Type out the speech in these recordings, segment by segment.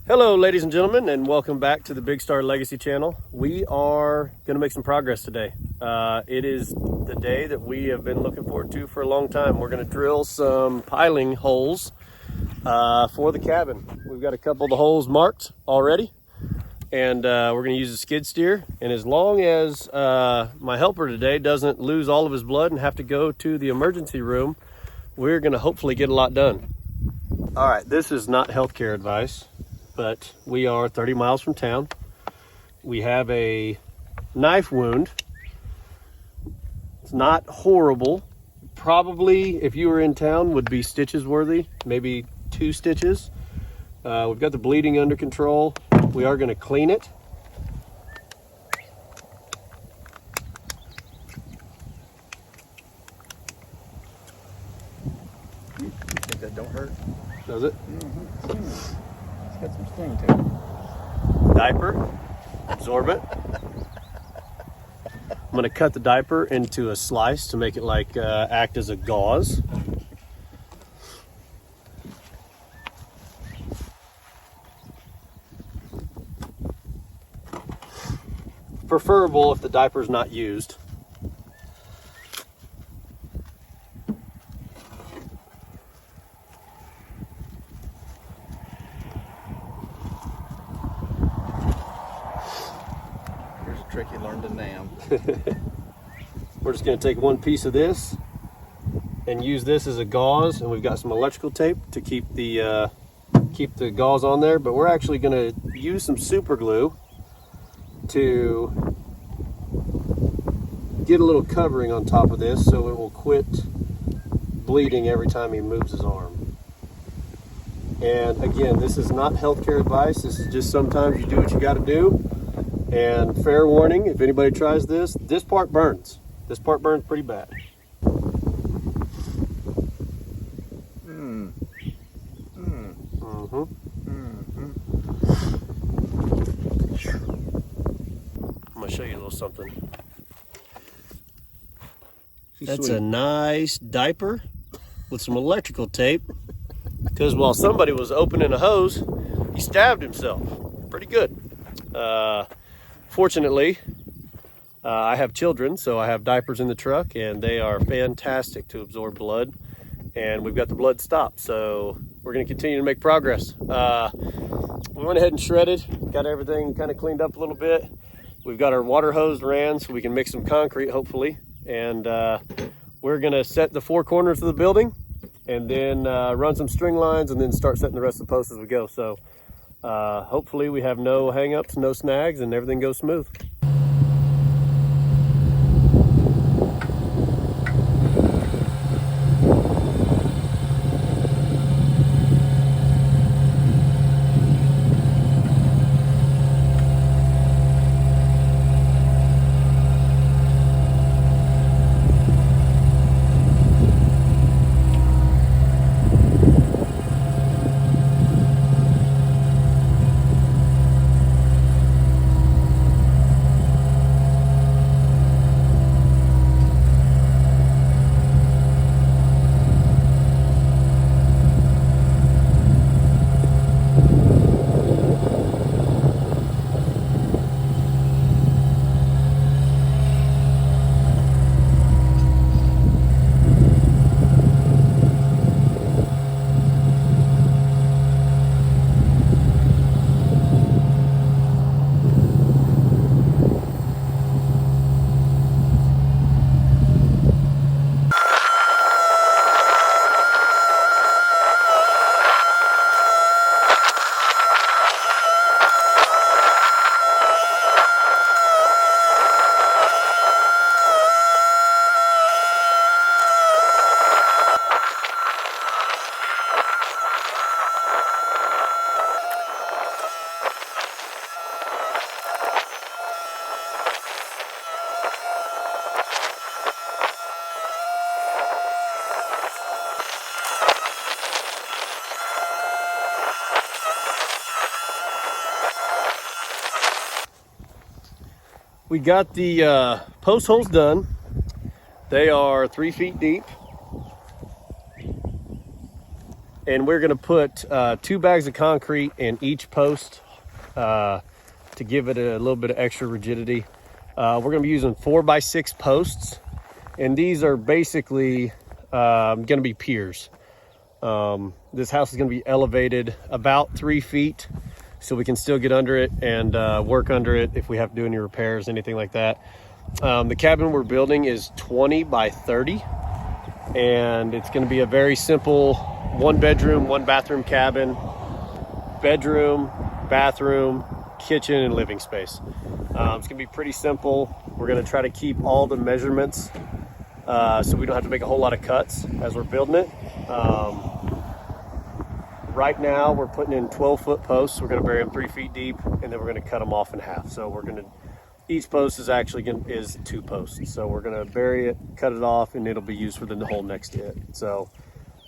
Hello ladies and gentlemen, and welcome back to the Big Star Legacy channel. We are going to make some progress today. It is the day that we have been looking forward to for a long time. We're going to drill some piling holes for the cabin. We've got a couple of the holes marked already, and we're going to use a skid steer. And as long as my helper today doesn't lose all of his blood and have to go to the emergency room, we're going to hopefully get a lot done. All right, this is not healthcare advice, but we are 30 miles from town. We have a knife wound. It's not horrible. Probably, if you were in town, would be stitches worthy, maybe 2 stitches. We've got the bleeding under control. We are gonna clean it. You think that don't hurt? Does it? Mm-hmm. It's got some sting to it. Diaper, absorbent. I'm gonna cut the diaper into a slice to make it like act as a gauze. Preferable if the diaper's not used. Trick you learned to nam. We're just going to take one piece of this and use this as a gauze, and we've got some electrical tape to keep the gauze on there, but we're actually going to use some super glue to get a little covering on top of this so it will quit bleeding every time he moves his arm. And again, this is not healthcare advice. This is just sometimes you do what you got to do. And fair warning, if anybody tries this part burns. This part burns pretty bad. I'm gonna show you a little something. That's a nice diaper with some electrical tape, because while somebody was opening a hose, he stabbed himself. Pretty good. Fortunately, I have children, so I have diapers in the truck, and they are fantastic to absorb blood, and we've got the blood stopped, so we're going to continue to make progress. We went ahead and shredded, got everything kind of cleaned up a little bit. We've got our water hose ran so we can mix some concrete, hopefully, and we're going to set the 4 corners of the building and then run some string lines and then start setting the rest of the posts as we go. So hopefully we have no hang-ups, no snags, and everything goes smooth. We got the post holes done. They are 3 feet deep. And we're gonna put 2 bags of concrete in each post to give it a little bit of extra rigidity. We're gonna be using 4x6 posts, and these are basically gonna be piers. This house is gonna be elevated about 3 feet, so we can still get under it and work under it if we have to do any repairs, anything like that. The cabin we're building is 20 by 30, and it's gonna be a very simple 1 bedroom, 1 bathroom cabin. Bedroom, bathroom, kitchen, and living space. It's gonna be pretty simple. We're gonna try to keep all the measurements so we don't have to make a whole lot of cuts as we're building it. Right now we're putting in 12-foot posts. We're gonna bury them 3 feet deep, and then we're gonna cut them off in half. So each post is actually is 2 posts. So we're gonna bury it, cut it off, and it'll be used for the hole next to it. So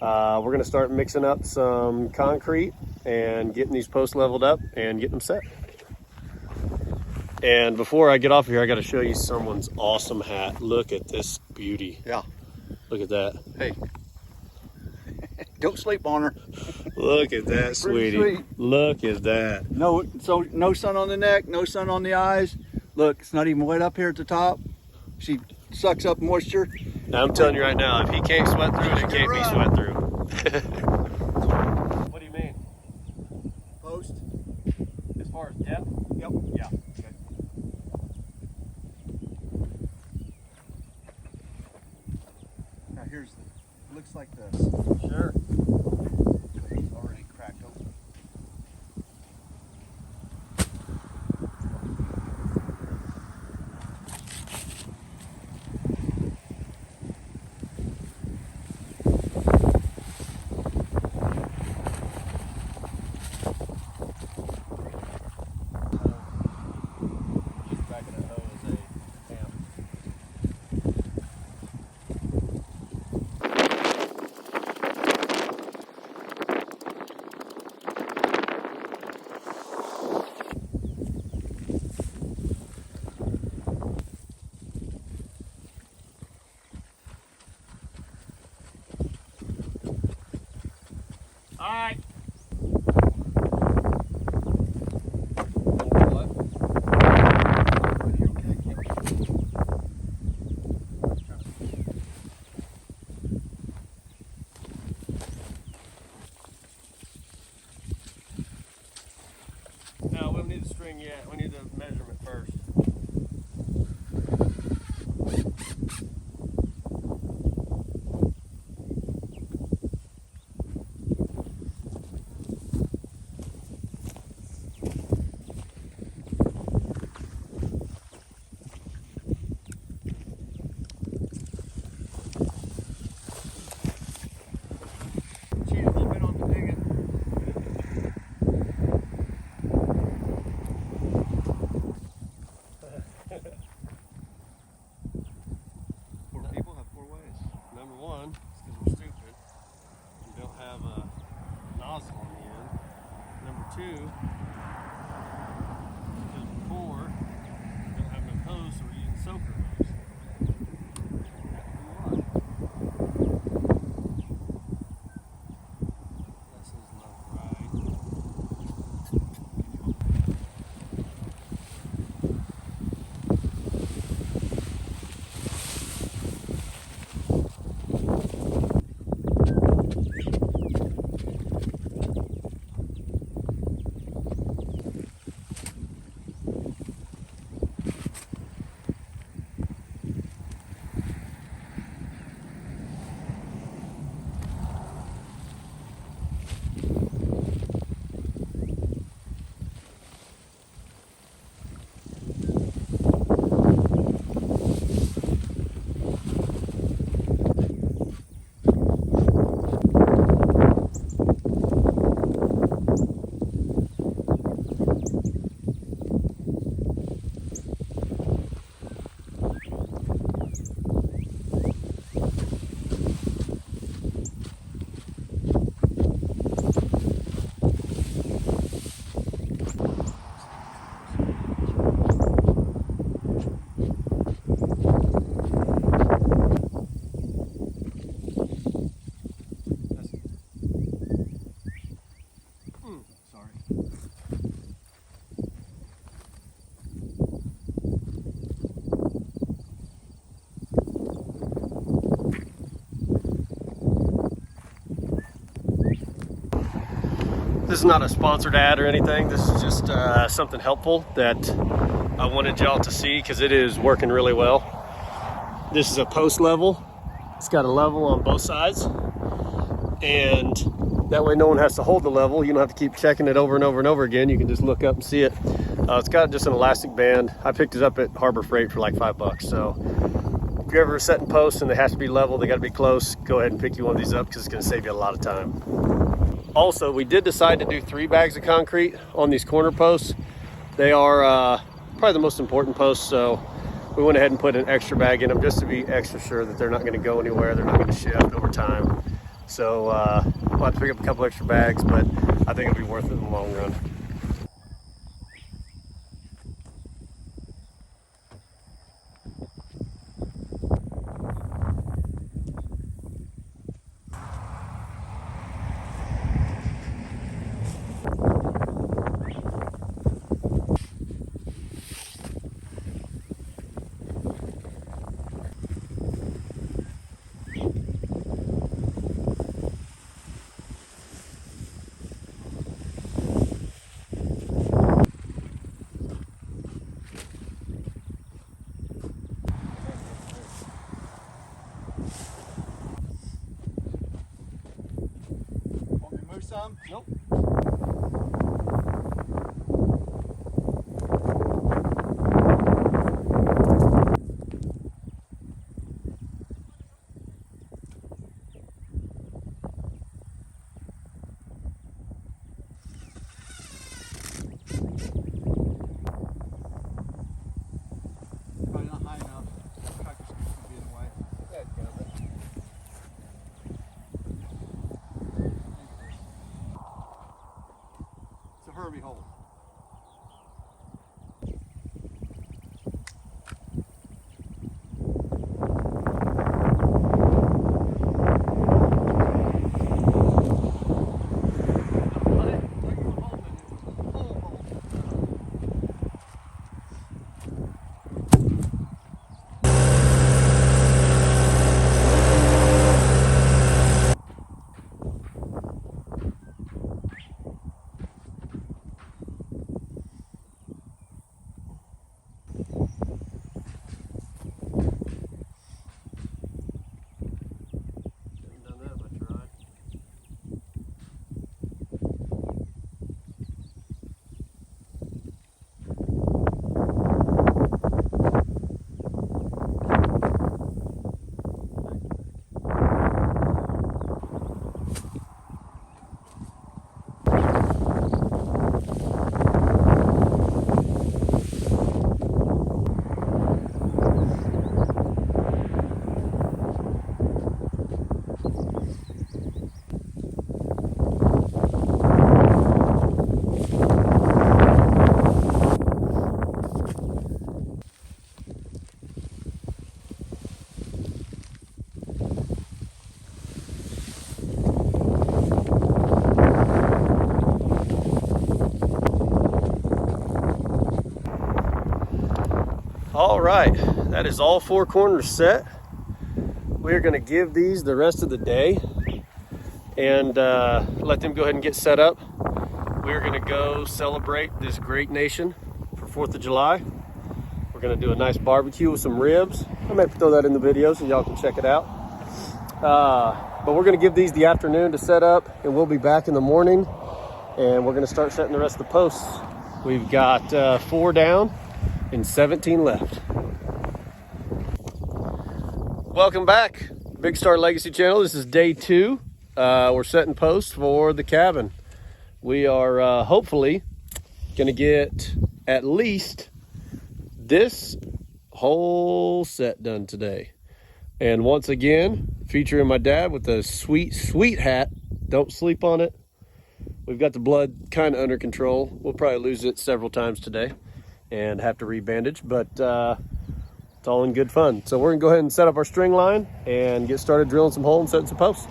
we're gonna start mixing up some concrete and getting these posts leveled up and getting them set. And before I get off here, I gotta show you someone's awesome hat. Look at this beauty. Yeah. Look at that. Hey. Don't sleep on her. Look at that, sweetie. Sweet. Look at that. No sun on the neck, no sun on the eyes. Look, it's not even wet up here at the top. She sucks up moisture. Now, I'm telling you right now, if he can't sweat through it, it can't be sweat through. What do you mean? Post. As far as depth? Yep. Yeah. Okay. Now looks like this. Sure. It's already cracked open. All right. No, we don't need the string yet. We need the measurement first. This is not a sponsored ad or anything. This is just something helpful that I wanted y'all to see because it is working really well. This is a post level. It's got a level on both sides, and that way no one has to hold the level. You don't have to keep checking it over and over and over again. You can just look up and see it. It's got just an elastic band. I picked it up at Harbor Freight for like $5. So if you're ever setting posts and they have to be level, they got to be close, go ahead and pick you one of these up because it's going to save you a lot of time. Also, we did decide to do 3 bags of concrete on these corner posts. They are probably the most important posts, so we went ahead and put an extra bag in them just to be extra sure that they're not going to go anywhere. They're not going to shift over time. So we'll have to pick up a couple extra bags, but I think it'll be worth it in the long run. Some? Nope. Probably not high enough. Tractor scoot's gonna be in the way. Yeah, it's got it. It's a Herbie hole. All right, that is all 4 corners set. We're gonna give these the rest of the day and let them go ahead and get set up. We're gonna go celebrate this great nation for 4th of July. We're gonna do a nice barbecue with some ribs. I might throw that in the video so y'all can check it out. But we're gonna give these the afternoon to set up, and we'll be back in the morning, and we're gonna start setting the rest of the posts. We've got 4 down and 17 left. Welcome back, Big Star Legacy Channel. This is day 2. We're setting posts for the cabin. We are hopefully gonna get at least this whole set done today. And once again, featuring my dad with a sweet, sweet hat. Don't sleep on it. We've got the blood kind of under control. We'll probably lose it several times today and have to rebandage, but it's all in good fun. So we're gonna go ahead and set up our string line and get started drilling some holes and setting some posts.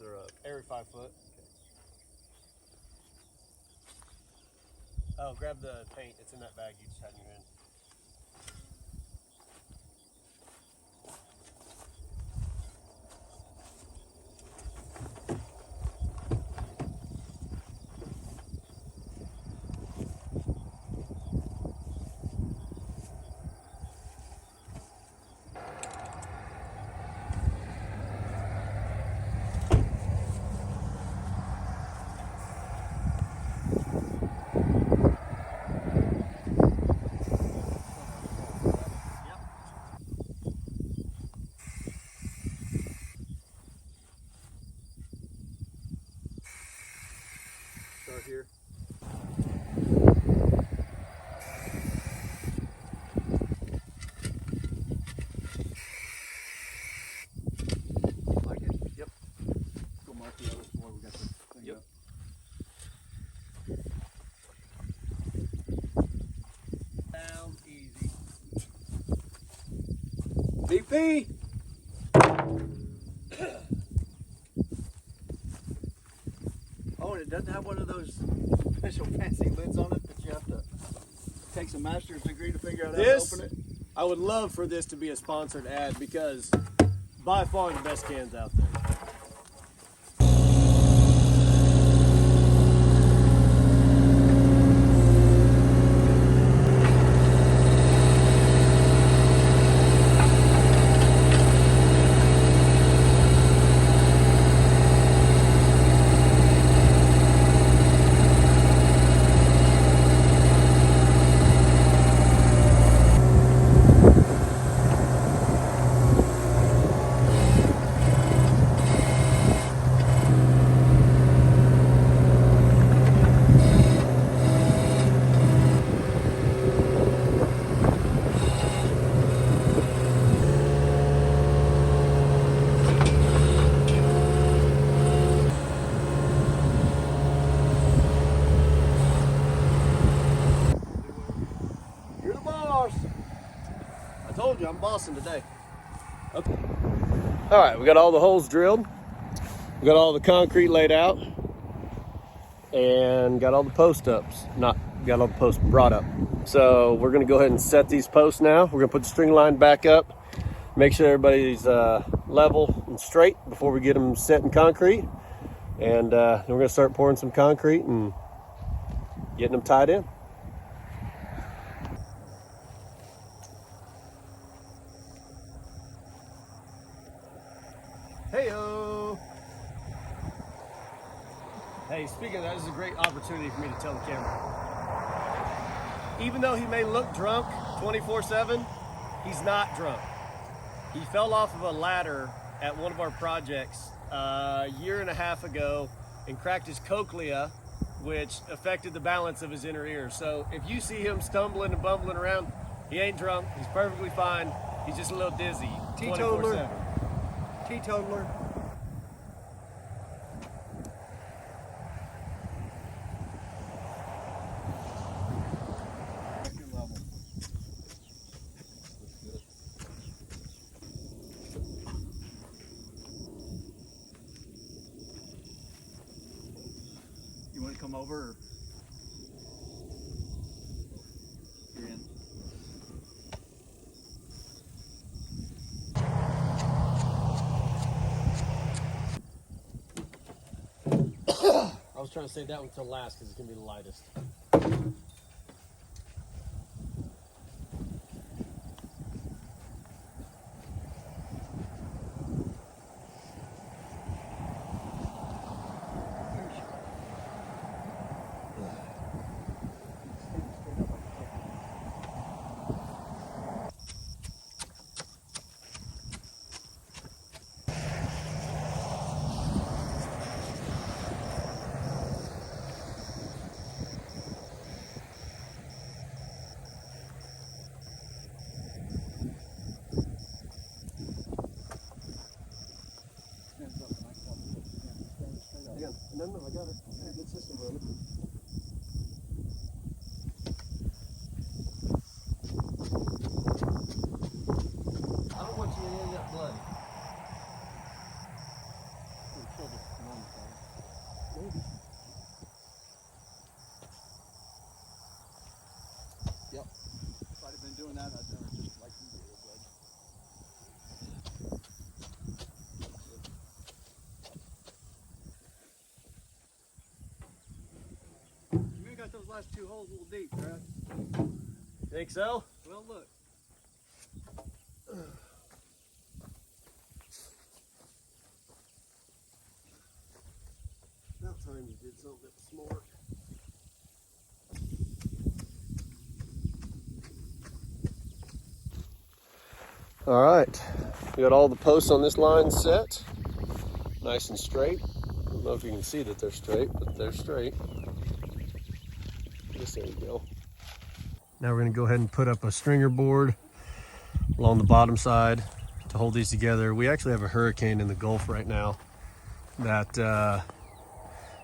They're every 5 foot. Oh, grab the paint. It's in that bag you just had in your hand. Start here. Like it? Yep. Go mark the other floor. We got the thing Yep. up. Down easy. VP. Oh, and it doesn't have one of those special fancy lids on it that you have to take some master's degree to figure out how to open it. I would love for this to be a sponsored ad because by far the best cans out there. You're the boss. I told you I'm bossing today. Okay. All right, we got all the holes drilled. We got all the concrete laid out and got all the post ups. Got all the posts brought up. So we're gonna go ahead and set these posts now. We're gonna put the string line back up, make sure everybody's level and straight before we get them set in concrete. And then we're gonna start pouring some concrete and getting them tied in. Hey-o! Hey, speaking of that, this is a great opportunity for me to tell the camera. Even though he may look drunk 24/7, he's not drunk. He fell off of a ladder at one of our projects a year and a half ago and cracked his cochlea, which affected the balance of his inner ear. So if you see him stumbling and bumbling around, he ain't drunk. He's perfectly fine. He's just a little dizzy. Teetotaler. 24/7. Teetotaler. You want to come over? Or you're in. I was trying to save that one until last because it's going to be the lightest. No, I got it. I got a good system running. I don't want you to end up bloody. last 2 holes a little deep, Brad. Think so? Well, look. About time you did something that was smart. All right, we got all the posts on this line set, nice and straight. I don't know if you can see that they're straight, but they're straight. Just there we go. Now we're gonna go ahead and put up a stringer board along the bottom side to hold these together. We actually have a hurricane in the Gulf right now that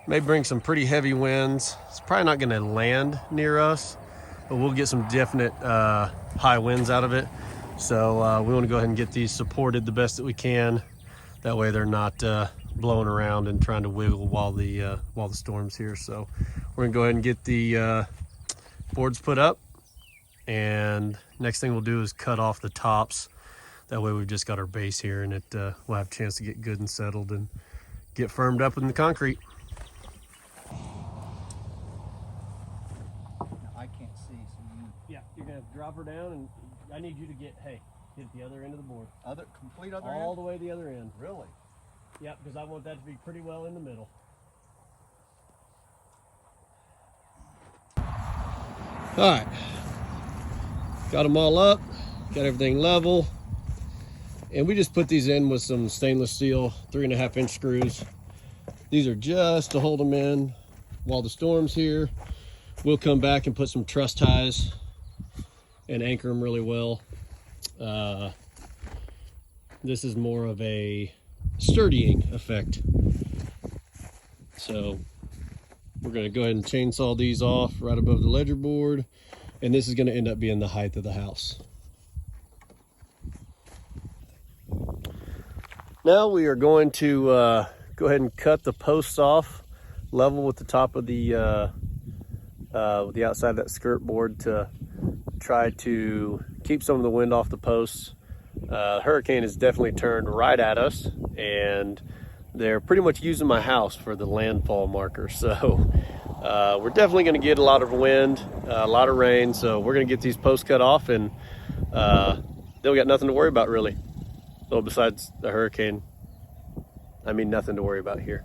may bring some pretty heavy winds. It's probably not gonna land near us, but we'll get some definite high winds out of it. So we wanna go ahead and get these supported the best that we can. That way they're not blowing around and trying to wiggle while the storm's here. So we're gonna go ahead and get the boards put up, and next thing we'll do is cut off the tops. That way we've just got our base here, and we'll have a chance to get good and settled and get firmed up in the concrete. I can't see, so Yeah, you're gonna drop her down, and I need you to hit the other end of the board. complete other All end? the way to the other end. Really? Yep, because I want that to be pretty well in the middle. All right, got them all up, got everything level, and we just put these in with some stainless steel 3.5-inch screws. These are just to hold them in while the storm's here. We'll come back and put some truss ties and anchor them really well. This is more of a sturdying effect. So we're going to go ahead and chainsaw these off right above the ledger board, and this is going to end up being the height of the house. Now we are going to go ahead and cut the posts off level with the top of the outside of that skirt board to try to keep some of the wind off the posts. The hurricane has definitely turned right at us, and they're pretty much using my house for the landfall marker. So we're definitely going to get a lot of wind, a lot of rain. So we're going to get these posts cut off, and then we got nothing to worry about really. So besides the hurricane, I mean, nothing to worry about here.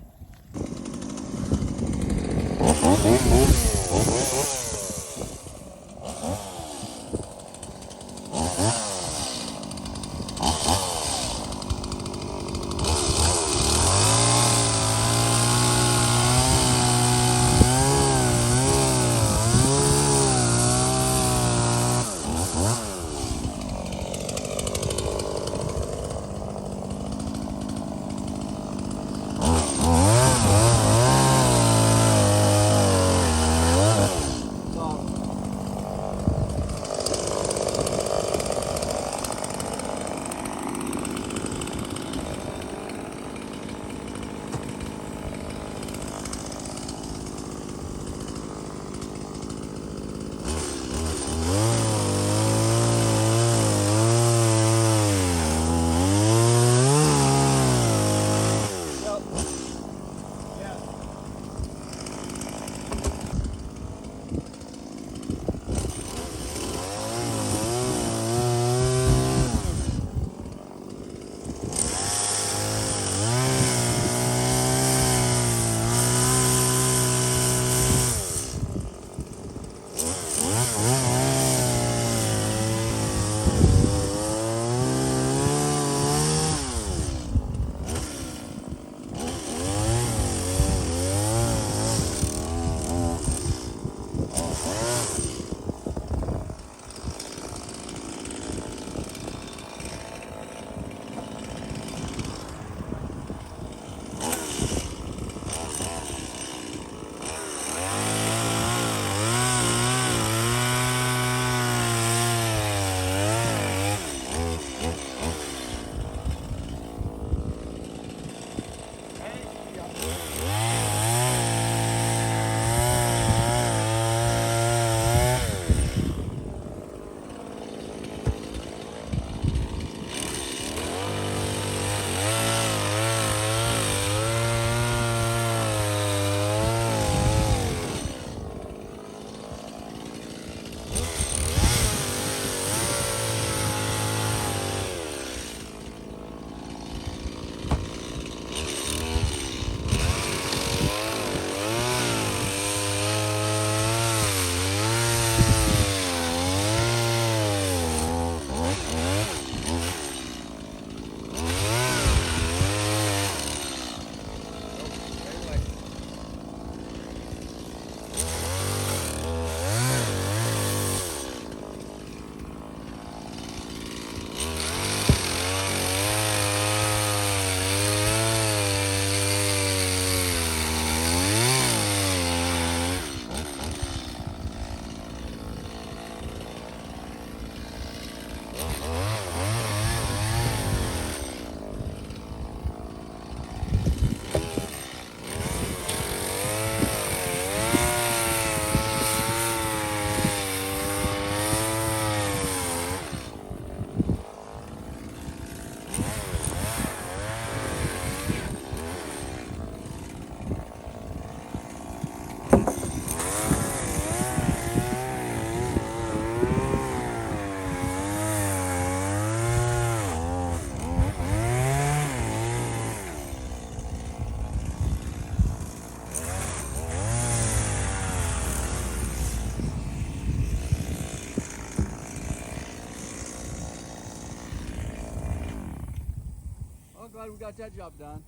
glad we got that job done.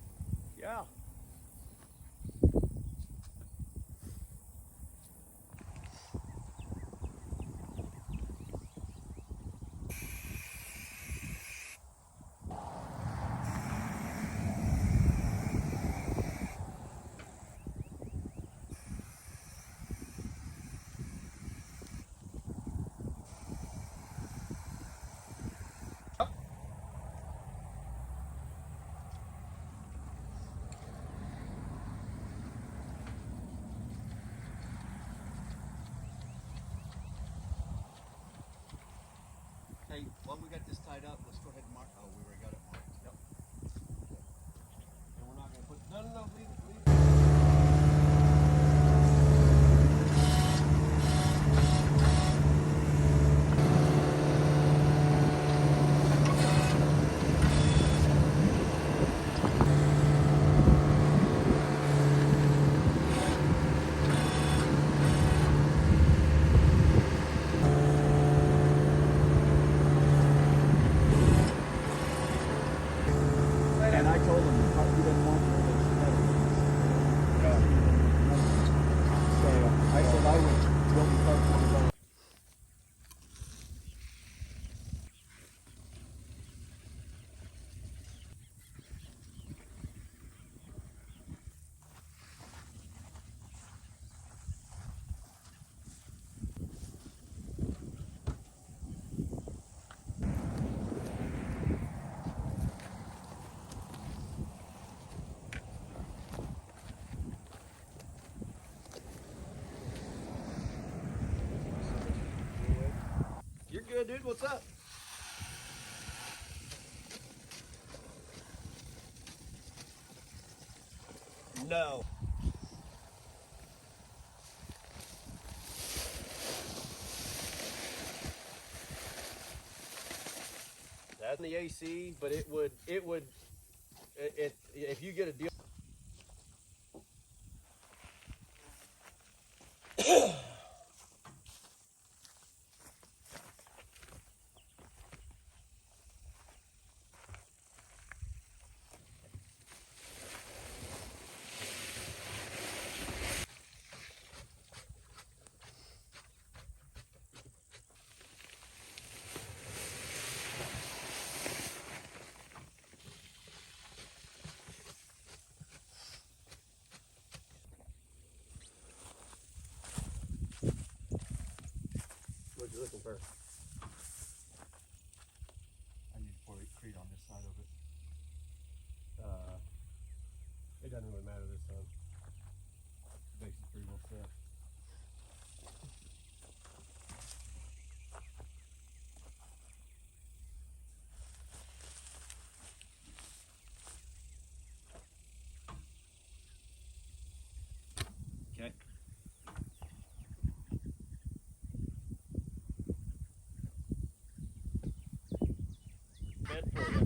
Yeah. Hey, while we got this tied up, let's go ahead and mark. Oh, we already got it marked. Yep. And we're not gonna put no, leave it. And I told him he didn't want those so I said I would build the park for his own. You're good, dude. What's up? No. That's in the AC, but it would if you get a deal. What you looking for? I need to pour Crete on this side of it. It doesn't really matter this time. The base is pretty well set. Okay. Bed for you.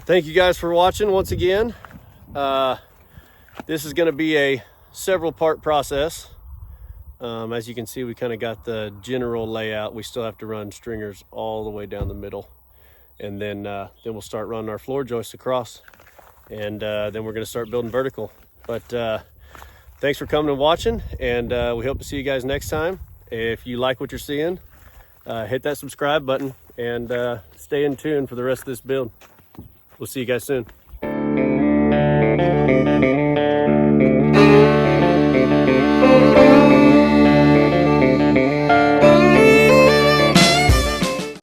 thank you guys for watching once again. This is going to be a several part process. As you can see, we kind of got the general layout. We still have to run stringers all the way down the middle, and then we'll start running our floor joists across, and then we're going to start building vertical. But thanks for coming and watching, and we hope to see you guys next time. If you like what you're seeing, hit that subscribe button and stay in tune for the rest of this build. We'll see you guys soon.